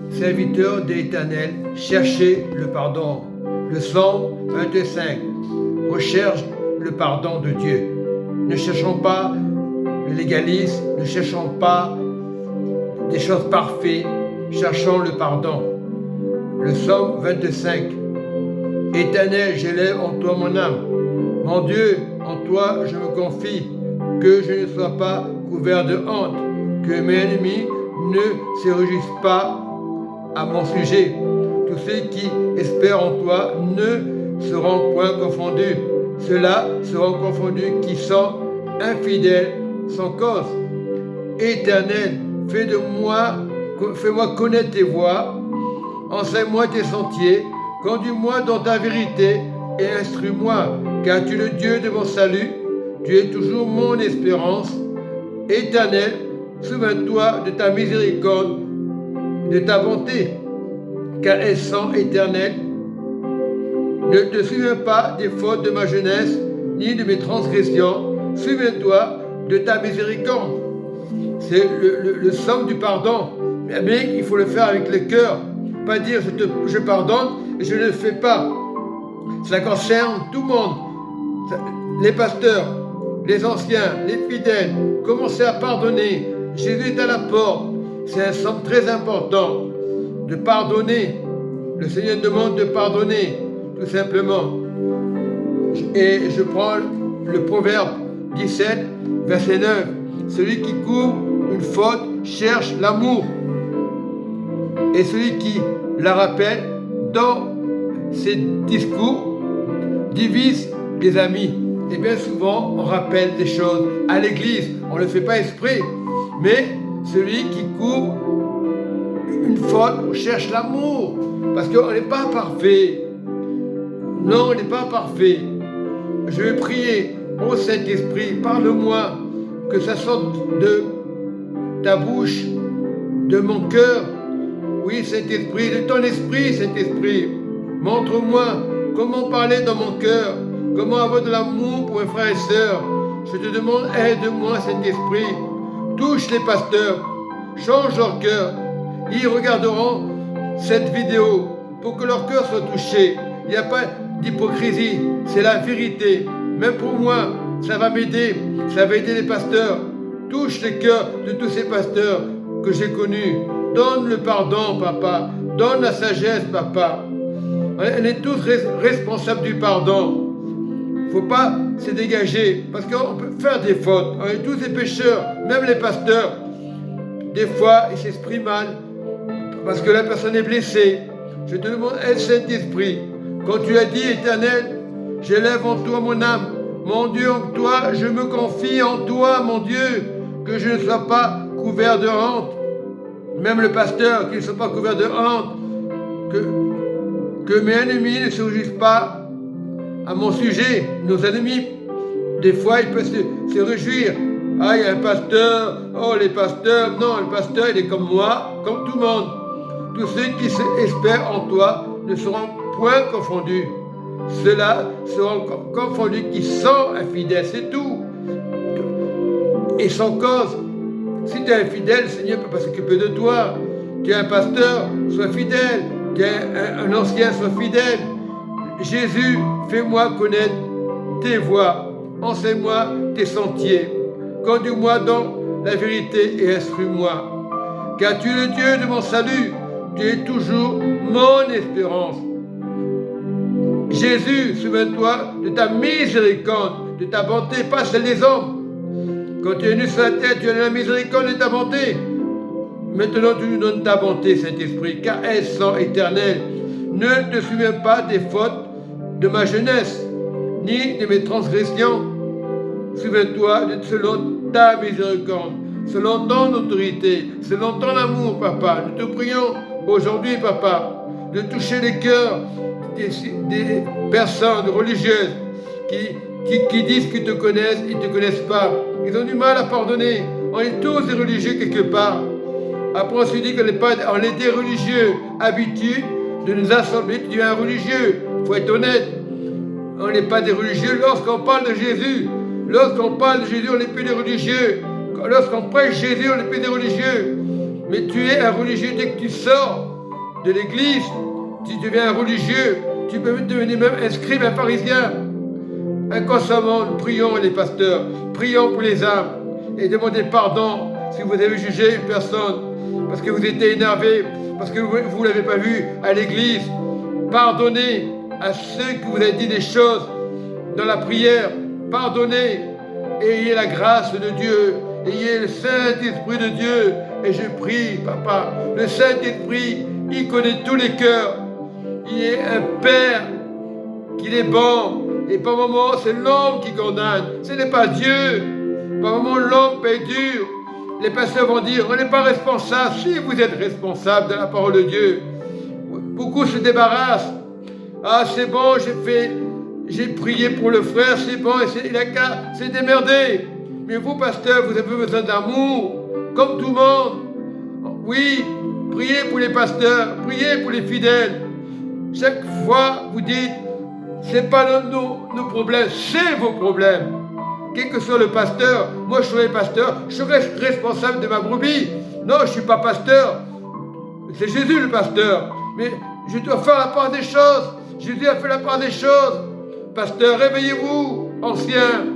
Serviteurs de l'Éternel, cherchez le pardon. Le psaume 25 recherche le pardon de Dieu. Ne cherchons pas le légalisme, ne cherchons pas des choses parfaites, cherchons le pardon. Le psaume 25. Éternel, j'élève en toi mon âme. Mon Dieu, en toi je me confie, que je ne sois pas couvert de honte, que mes ennemis ne se réjouissent pas à mon sujet. Tous ceux qui espèrent en toi ne seront point confondus. Ceux-là seront confondus qui sont infidèles sans cause. Éternel, fais-moi connaître tes voies, enseigne-moi tes sentiers, conduis-moi dans ta vérité et instruis-moi, car tu es le Dieu de mon salut, tu es toujours mon espérance. Éternel, souviens-toi de ta miséricorde, de ta bonté, car elles sont éternelles. Ne te souviens pas des fautes de ma jeunesse, ni de mes transgressions. Souviens-toi de ta miséricorde. C'est le somme du pardon. Mais il faut le faire avec le cœur. Pas dire je pardonne et je ne le fais pas. Ça concerne tout le monde. Les pasteurs, les anciens, les fidèles. Commencez à pardonner. Jésus est à la porte. C'est un somme très important de pardonner. Le Seigneur demande de pardonner, tout simplement. Et je prends le proverbe 17, verset 9. Celui qui couvre une faute cherche l'amour. Et celui qui la rappelle dans ses discours divise les amis. Et bien souvent, on rappelle des choses à l'église. On ne le fait pas exprès. Mais celui qui couvre une faute cherche l'amour. Parce qu'on n'est pas parfait. Non, on n'est pas parfait. Je vais prier. Ô Saint-Esprit, parle-moi, que ça sorte de ta bouche, de mon cœur. Oui, Saint-Esprit, de ton esprit, Saint-Esprit. Montre-moi comment parler dans mon cœur, comment avoir de l'amour pour mes frères et sœurs. Je te demande, aide-moi, Saint-Esprit. Touche les pasteurs, change leur cœur. Ils regarderont cette vidéo pour que leur cœur soit touché. Il n'y a pas d'hypocrisie, c'est la vérité. Même pour moi, ça va m'aider, ça va aider les pasteurs. Touche les cœurs de tous ces pasteurs que j'ai connus. Donne le pardon, papa. Donne la sagesse, papa. On est tous responsables du pardon. Il ne faut pas se dégager, parce qu'on peut faire des fautes. On est tous des pécheurs, même les pasteurs. Des fois, ils s'expriment mal, parce que la personne est blessée. Je te demande, aide Saint-Esprit. Quand tu as dit, Éternel, j'élève en toi mon âme. Mon Dieu, en toi, je me confie en toi, mon Dieu, que je ne sois pas couvert de honte. Même le pasteur, qu'il ne soit pas couvert de honte. Que mes ennemis ne se réjouissent pas à mon sujet. Nos ennemis, des fois, ils peuvent se réjouir. Ah, il y a un pasteur. Oh, les pasteurs. Non, le pasteur, il est comme moi, comme tout le monde. Tous ceux qui espèrent en toi ne seront point confondus. Ceux-là seront confondus qui sont infidèles, c'est tout. Et sans cause. Si tu es infidèle, le Seigneur ne peut pas s'occuper de toi. Tu es un pasteur, sois fidèle. Tu es un ancien, sois fidèle. Jésus, fais-moi connaître tes voies. Enseigne-moi tes sentiers. Conduis-moi dans la vérité et instruis-moi. Car tu es le Dieu de mon salut. Tu es toujours mon espérance. Jésus, souviens-toi de ta miséricorde, de ta bonté, pas celle des hommes. Quand tu es venu sur la terre, tu as la miséricorde de ta bonté. Maintenant, tu nous donnes ta bonté, Saint-Esprit, car elles sont éternelles. Ne te souviens pas des fautes de ma jeunesse, ni de mes transgressions. Souviens-toi selon ta miséricorde, selon ton autorité, selon ton amour, papa. Nous te prions aujourd'hui, papa, de toucher les cœurs des personnes religieuses qui disent qu'ils te connaissent, ils ne te connaissent pas. Ils ont du mal à pardonner. On est tous des religieux quelque part. Après, on se dit qu'on est des religieux habitués de nous assembler. Tu es un religieux, il faut être honnête. On n'est pas des religieux lorsqu'on parle de Jésus. Lorsqu'on parle de Jésus, on n'est plus des religieux. Lorsqu'on prêche Jésus, on n'est plus des religieux. Mais tu es un religieux dès que tu sors de l'église. Tu deviens un religieux. Tu peux devenir même un scribe, un pharisien. Inconsciemment, nous prions les pasteurs. Prions pour les âmes. Et demandez pardon si vous avez jugé une personne. Parce que vous étiez énervé. Parce que vous ne l'avez pas vu à l'église. Pardonnez à ceux qui vous avez dit des choses dans la prière. Pardonnez. Ayez la grâce de Dieu. Ayez le Saint-Esprit de Dieu. Et je prie, Papa, le Saint-Esprit, il connaît tous les cœurs. Il est un Père, qu'il est bon. Et par moments, c'est l'homme qui condamne. Ce n'est pas Dieu. Par moments, l'homme paie dur. Les pasteurs vont dire, on n'est pas responsable. Si vous êtes responsable de la parole de Dieu. Beaucoup se débarrassent. Ah, c'est bon, j'ai prié pour le frère, c'est bon, il a qu'à se démerder. Mais vous, pasteurs, vous avez besoin d'amour, comme tout le monde. Oui, priez pour les pasteurs, priez pour les fidèles. Chaque fois, vous dites, c'est pas nos problèmes, c'est vos problèmes. Quel que soit le pasteur, moi je serai pasteur, je serai responsable de ma brebis. Non, je ne suis pas pasteur. C'est Jésus le pasteur. Mais je dois faire la part des choses. Jésus a fait la part des choses. Pasteur, réveillez-vous, ancien.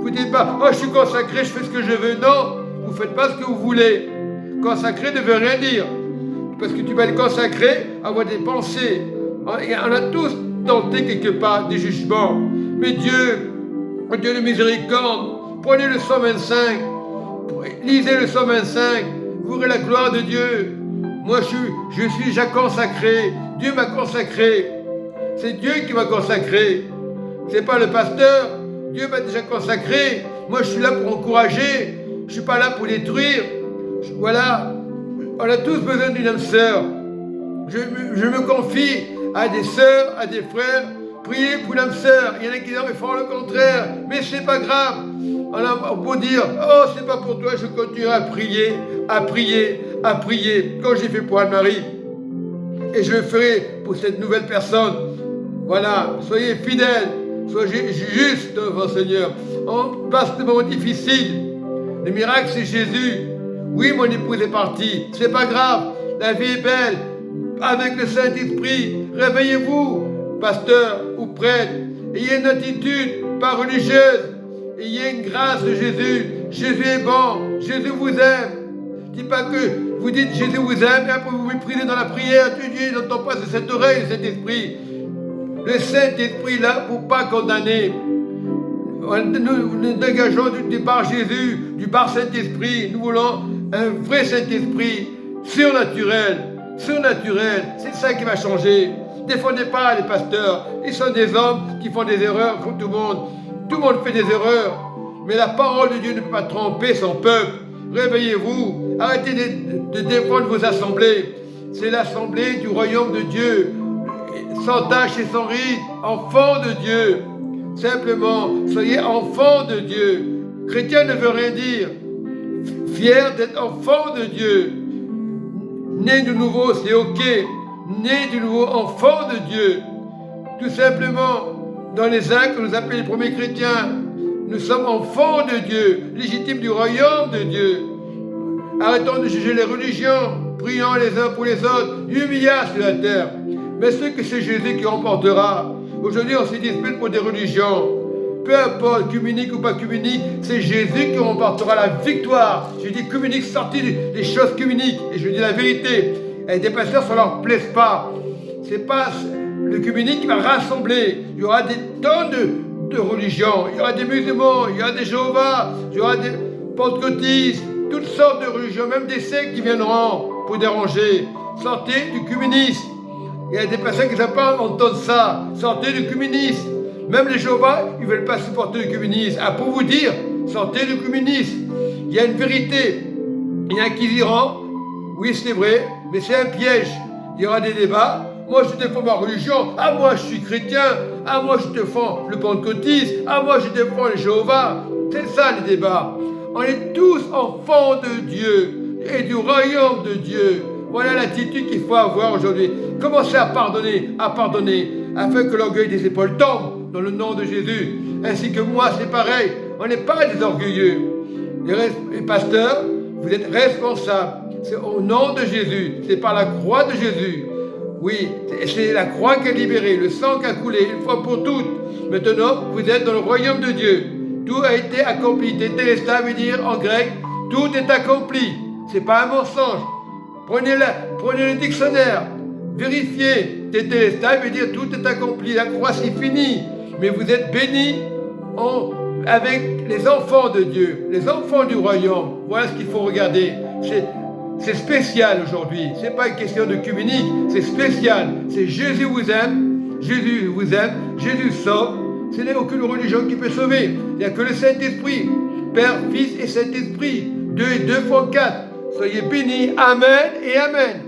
Vous ne dites pas, oh je suis consacré, je fais ce que je veux. Non, vous ne faites pas ce que vous voulez. Consacré ne veut rien dire. Parce que tu vas être consacré, avoir des pensées. On a tous tenté quelque part des jugements. Mais Dieu de miséricorde, prenez le 125, lisez le 125, vous aurez la gloire de Dieu. Moi je suis déjà consacré, Dieu m'a consacré. C'est Dieu qui m'a consacré. C'est pas le pasteur. Dieu m'a déjà consacré. Moi, je suis là pour encourager. Je ne suis pas là pour détruire. Voilà. On a tous besoin d'une âme sœur. Je me confie à des sœurs, à des frères. Priez pour l'âme sœur. Il y en a qui font le contraire. Mais ce n'est pas grave. On a beau dire, oh, c'est pas pour toi, je continuerai à prier, à prier, à prier. Comme j'ai fait pour Anne-Marie. Et je le ferai pour cette nouvelle personne. Voilà, soyez fidèles, soyez justes devant le Seigneur. On passe des moments difficiles. Le miracle, c'est Jésus. Oui, mon épouse est partie. C'est pas grave. La vie est belle. Avec le Saint-Esprit, réveillez-vous, pasteur ou prêtre. Ayez une attitude, pas religieuse. Ayez une grâce de Jésus. Jésus est bon. Jésus vous aime. Dites pas que vous dites Jésus vous aime et après vous méprisez dans la prière. Dieu n'entend pas de cette oreille, le Saint-Esprit. Le Saint-Esprit là pour pas condamner. Nous dégageons du bar Jésus, du bar Saint-Esprit. Nous voulons un vrai Saint-Esprit surnaturel. Surnaturel, c'est ça qui va changer. Défendez pas les pasteurs. Ils sont des hommes qui font des erreurs comme tout le monde. Tout le monde fait des erreurs. Mais la parole de Dieu ne peut pas tromper son peuple. Réveillez-vous. Arrêtez de défendre vos assemblées. C'est l'assemblée du royaume de Dieu. Sans tache et sans ride, enfants de Dieu. Simplement, soyez enfants de Dieu. Chrétien ne veut rien dire. Fier d'être enfant de Dieu. Né de nouveau, c'est ok. Né de nouveau, enfant de Dieu. Tout simplement, dans les actes que nous appelons les premiers chrétiens, nous sommes enfants de Dieu, légitimes du royaume de Dieu. Arrêtons de juger les religions, prions les uns pour les autres. Il y a sur la terre. Mais ce que c'est Jésus qui remportera. Aujourd'hui, on se dispute pour des religions. Peu importe, communique ou pas communique, c'est Jésus qui remportera la victoire. Je dis communique, sortez des choses communiques. Et je dis la vérité. Et des pasteurs, ça ne leur plaise pas. C'est pas le communique qui va rassembler. Il y aura des tonnes de religions. Il y aura des musulmans, il y aura des Jéhovah, il y aura des pentecôtistes, toutes sortes de religions, même des sectes qui viendront pour déranger. Sortez du communisme. Il y a des personnes qui ne savent pas entendre ça. Sortez du communisme. Même les Jéhovah, ils ne veulent pas supporter le communisme. Ah, pour vous dire, sortez du communisme. Il y a une vérité. Il y en a qui diront, oui c'est vrai, mais c'est un piège. Il y aura des débats. Moi je défends ma religion. Ah moi je suis chrétien. Ah moi je défends le pentecôtisme. Ah moi je défends les Jéhovah. C'est ça les débats. On est tous enfants de Dieu et du royaume de Dieu. Voilà l'attitude qu'il faut avoir aujourd'hui. Commencez à pardonner, afin que l'orgueil des épaules tombe dans le nom de Jésus. Ainsi que moi, c'est pareil. On n'est pas des orgueilleux. Les pasteurs, vous êtes responsables. C'est au nom de Jésus. C'est par la croix de Jésus. Oui, c'est la croix qui a libéré, le sang qui a coulé une fois pour toutes. Maintenant, vous êtes dans le royaume de Dieu. Tout a été accompli. Tétélestai veut dire en grec, tout est accompli. C'est pas un mensonge. Prenez le dictionnaire. Vérifiez. Tétélestai veut dire tout est accompli. La croix c'est fini. Mais vous êtes bénis avec les enfants de Dieu, les enfants du royaume. Voilà ce qu'il faut regarder. C'est spécial aujourd'hui. Ce n'est pas une question de communique, c'est spécial. C'est Jésus vous aime, Jésus vous aime, Jésus sauve. Ce n'est aucune religion qui peut sauver. Il n'y a que le Saint-Esprit, Père, Fils et Saint-Esprit. 2 et 2 font 4. Soyez bénis. Amen et Amen.